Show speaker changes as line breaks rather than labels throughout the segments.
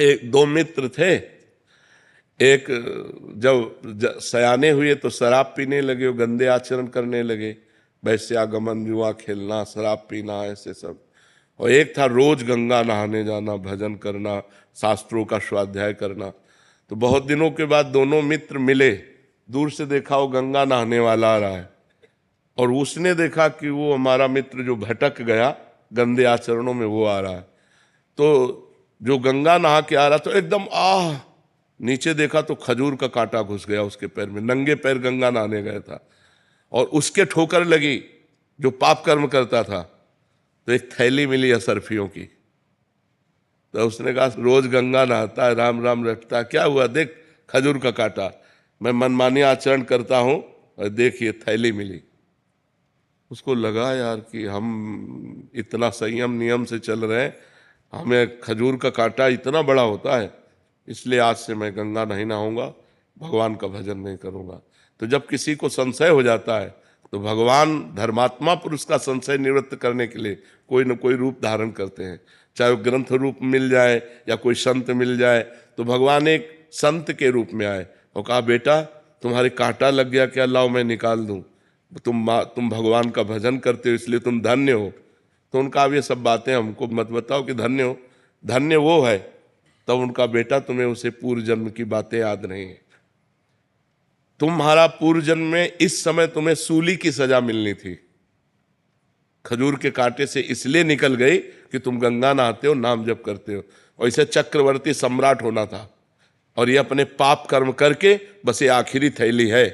एक दो मित्र थे। एक जब सयाने हुए तो शराब पीने लगे, वो गंदे आचरण करने लगे, वैश्यागमन, जुआ खेलना, शराब पीना, ऐसे सब। और एक था रोज गंगा नहाने जाना, भजन करना, शास्त्रों का स्वाध्याय करना। तो बहुत दिनों के बाद दोनों मित्र मिले, दूर से देखा वो गंगा नहाने वाला आ रहा है, और उसने देखा कि वो हमारा मित्र जो भटक गया गंदे आचरणों में वो आ रहा है। तो जो गंगा नहा के आ रहा तो एकदम नीचे देखा तो खजूर का कांटा घुस गया उसके पैर में, नंगे पैर गंगा नहाने गया था, और उसके ठोकर लगी जो पाप कर्म करता था। तो एक थैली मिली असरफियों की, तो उसने कहा रोज गंगा नहाता है, राम राम रटता है, क्या हुआ देख खजूर का कांटा, मैं मनमानी आचरण करता हूं और देखिए थैली मिली। उसको लगा यार कि हम इतना संयम नियम से चल रहे हैं, हमें खजूर का कांटा इतना बड़ा होता है, इसलिए आज से मैं गंगा नहीं नहाऊंगा, भगवान का भजन नहीं करूंगा। तो जब किसी को संशय हो जाता है तो भगवान धर्मात्मा पुरुष का संशय निवृत्त करने के लिए कोई न कोई रूप धारण करते हैं, चाहे वो ग्रंथ रूप मिल जाए या कोई संत मिल जाए। तो भगवान एक संत के रूप में आए और कहा बेटा तुम्हारे कांटा लग गया क्या, लाओ मैं निकाल दूं, तुम भगवान का भजन करते हो इसलिए तुम धन्य हो। तो उनका अब ये सब बातें हमको मत बताओ कि धन्य हो, धन्य वो है। तब उनका बेटा तुम्हें उसे पूर्व जन्म की बातें याद नहीं है, तुम्हारा पूर्व जन्म में इस समय तुम्हें सूली की सजा मिलनी थी, खजूर के कांटे से इसलिए निकल गई कि तुम गंगा नहाते हो, नाम जप करते हो, और इसे चक्रवर्ती सम्राट होना था। और ये अपने पाप कर्म करके बस ये आखिरी थैली है,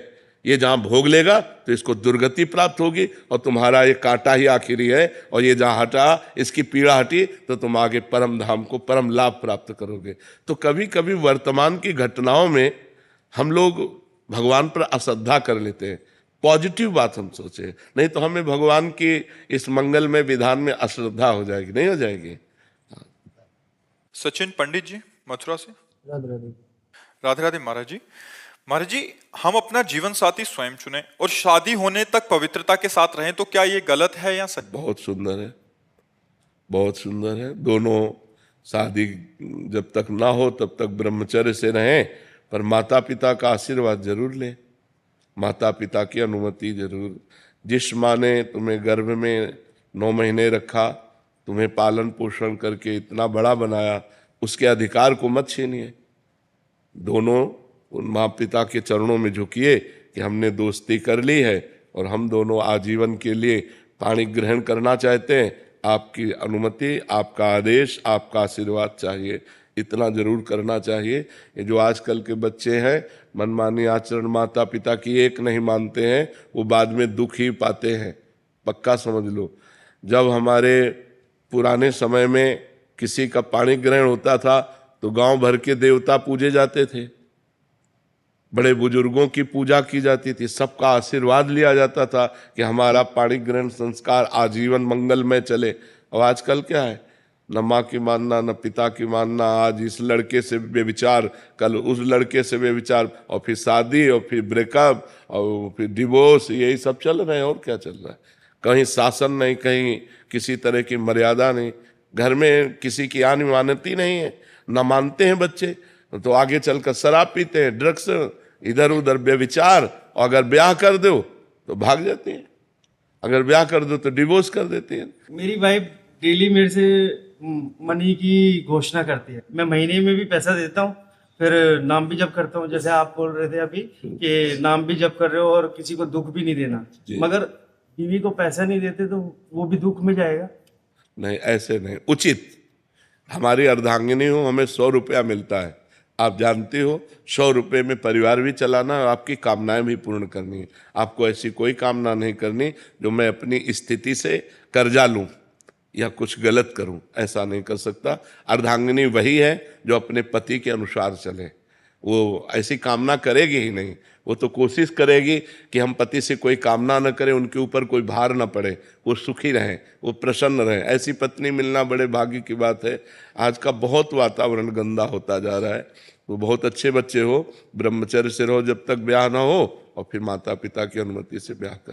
ये जहां भोग लेगा तो इसको दुर्गति प्राप्त होगी, और तुम्हारा ये कांटा ही आखिरी है, और ये जहां हटा, इसकी पीड़ा हटी तो तुम आगे परम धाम को परम लाभ प्राप्त करोगे। तो कभी कभी वर्तमान की घटनाओं में हम लोग भगवान पर अश्रद्धा कर लेते हैं, पॉजिटिव बात हम सोचे, नहीं तो हमें भगवान की इस मंगल में विधान में अश्रद्धा हो जाएगी, नहीं हो जाएगी।
सचिन पंडित जी मथुरा से।
राधे राधे।
राधे राधे महाराज जी। महाराज जी, हम अपना जीवन साथी स्वयं चुने और शादी होने तक पवित्रता के साथ रहें, तो क्या ये गलत है या सच?
बहुत सुंदर है, बहुत सुंदर है। दोनों शादी जब तक ना हो तब तक ब्रह्मचर्य से रहें, पर माता पिता का आशीर्वाद जरूर लें, माता पिता की अनुमति जरूर। जिस माँ ने तुम्हें गर्भ में 9 महीने रखा, तुम्हें पालन पोषण करके इतना बड़ा बनाया, उसके अधिकार को मत छीनिए। दोनों उन माँ पिता के चरणों में झुकिए कि हमने दोस्ती कर ली है और हम दोनों आजीवन के लिए पाणी ग्रहण करना चाहते हैं, आपकी अनुमति, आपका आदेश, आपका आशीर्वाद चाहिए, इतना जरूर करना चाहिए। ये जो आजकल के बच्चे हैं मनमानी आचरण माता पिता की एक नहीं मानते हैं, वो बाद में दुख ही पाते हैं, पक्का समझ लो। जब हमारे पुराने समय में किसी का पाणी ग्रहण होता था तो गांव भर के देवता पूजे जाते थे, बड़े बुजुर्गों की पूजा की जाती थी, सबका आशीर्वाद लिया जाता था कि हमारा पाणी ग्रहण संस्कार आजीवन मंगलमय चले। और आजकल क्या है, न माँ की मानना न पिता की मानना, आज इस लड़के से बेविचार, कल उस लड़के से बेविचार, और फिर शादी, और फिर ब्रेकअप, और फिर डिवोर्स, यही सब चल रहे हैं। और क्या चल रहा है, कहीं शासन नहीं, कहीं किसी तरह की मर्यादा नहीं, घर में किसी की आन मानती नहीं है, न मानते हैं बच्चे तो आगे चलकर शराब पीते हैं, ड्रग्स, इधर उधर बेविचार, और अगर ब्याह कर दो तो भाग जाती हैं, अगर ब्याह कर दो तो डिवोर्स कर देती हैं।
मेरी वाइफ डेली मेरे से मनी की घोषणा करती है, मैं महीने में भी पैसा देता हूँ, फिर नाम भी जप करता हूँ, जैसे आप बोल रहे थे अभी कि नाम भी जप कर रहे हो और किसी को दुख भी नहीं देना, मगर बीवी को पैसा नहीं देते तो वो भी दुख में जाएगा।
नहीं, ऐसे नहीं उचित। हमारी अर्धांगिनी हो, हमें 100 रुपया मिलता है, आप जानते हो 100 रुपये में परिवार भी चलाना और आपकी कामनाएं भी पूर्ण करनी है। आपको ऐसी कोई कामना नहीं करनी जो मैं अपनी स्थिति से कर्जा लूं या कुछ गलत करूं, ऐसा नहीं कर सकता। अर्धांगिनी वही है जो अपने पति के अनुसार चले, वो ऐसी कामना करेगी ही नहीं, वो तो कोशिश करेगी कि हम पति से कोई कामना न करें, उनके ऊपर कोई भार न पड़े, वो सुखी रहें, वो प्रसन्न रहें। ऐसी पत्नी मिलना बड़े भाग्य की बात है। आज का बहुत वातावरण गंदा होता जा रहा है। तो बहुत अच्छे बच्चे हो, ब्रह्मचर्य से रहो जब तक ब्याह ना हो, और फिर माता पिता की अनुमति से ब्याह कर।